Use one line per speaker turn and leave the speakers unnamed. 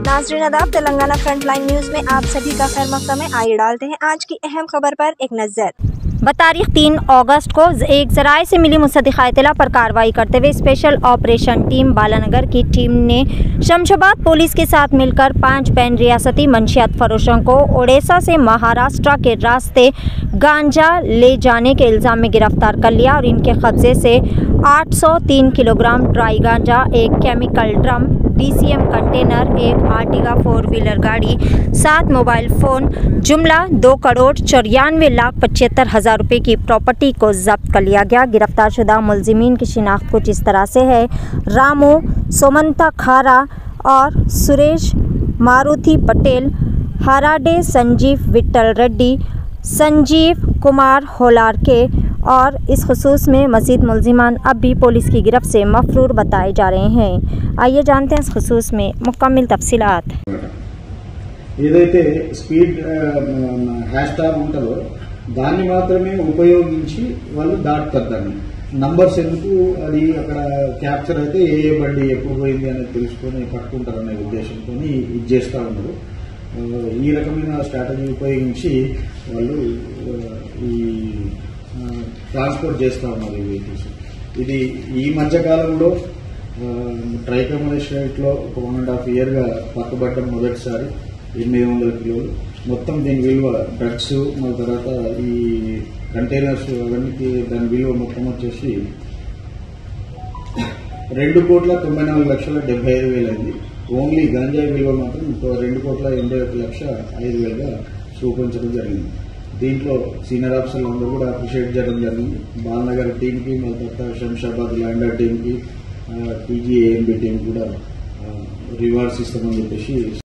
नाज़रीन आदाब, Telangana frontline news में आप सभी का खैर मक़दम है। आइए डालते हैं आज की अहम खबर पर एक नज़र। बतारीख 3 अगस्त को एक ज़राए से मिली मुसद्दिक़ा इत्तला पर कार्रवाई करते हुए स्पेशल ऑपरेशन टीम बालानगर की टीम ने शमशाबाद पुलिस के साथ मिलकर 5 बैन रियासती मंशियात फरोशों को ओडिशा से महाराष्ट्र के रास्ते गांजा ले जाने के इल्ज़ाम में गिरफ्तार कर लिया और इनके कब्जे से 803 किलोग्राम ड्राई गांजा, एक केमिकल ड्रम, DCM कंटेनर, एक आर्टिगा 4 व्हीलर गाड़ी, 7 मोबाइल फ़ोन, जुमला 2,94,75,000 रुपये की प्रॉपर्टी को जब्त कर लिया गया। गिरफ्तार शुदा मुलजिमीन की शिनाख्त कुछ इस तरह से है: रामू सोमंता खारा और सुरेश मारुति पटेल, हराडे संजीव विट्ठल रेड्डी, संजीव कुमार होलार के, और इस खुसूस में मज़ीद मुलजिमान अब भी पुलिस की गिरफ्त से मफरूर बताए जा रहे हैं। आइए जानते हैं इस खुसूस में मुकम्मल तफसीलात।
ఏదైతే స్పీడ్ హ్యాష్ ట్యాగ్ ఉంటుందో దాన్ని మాత్రమే ఉపయోగించి వాళ్ళు దాటుతారు. దాన్ని నంబర్స్ ఎందుకు అది అక్కడ క్యాప్చర్ అయితే ఏ బండి ఎప్పుడు పోయింది అనేది తెలుసుకొని పట్టుకుంటారనే ఉద్దేశంతో ఇది చేస్తూ ఉన్నారు. ఈ రకమైన స్ట్రాటజీ ఉపయోగించి వాళ్ళు ఈ ట్రాన్స్పోర్ట్ చేస్తూ ఉన్నారు ఈ వెహికల్స్. ఇది ఈ మధ్యకాలంలో ట్రై కమర్షియల్లో ఒక 1.5 ఇయర్గా పట్టుబడ్డం మొదటిసారి 800 కిలోలు. మొత్తం దీని విలువ డ్రగ్స్ మళ్ళీ తర్వాత ఈ కంటైనర్స్ అవన్నీ దాని విలువ మొత్తం వచ్చేసి 2,94,75,000 అయింది. ఓన్లీ గంజాయి విలువ మాత్రం 2,81,05,000గా చూపించడం జరిగింది. దీంట్లో సీనియర్ ఆఫీసర్లు అందరూ కూడా అప్రిషియేట్ చేయడం జరిగింది. బాలనగర్ టీంకి మళ్ళీ తర్వాత శంషాబాద్ ల్యాండర్ టీంకి, TGAMB టీం కూడా రివార్డ్స్ ఇస్తామని చెప్పేసి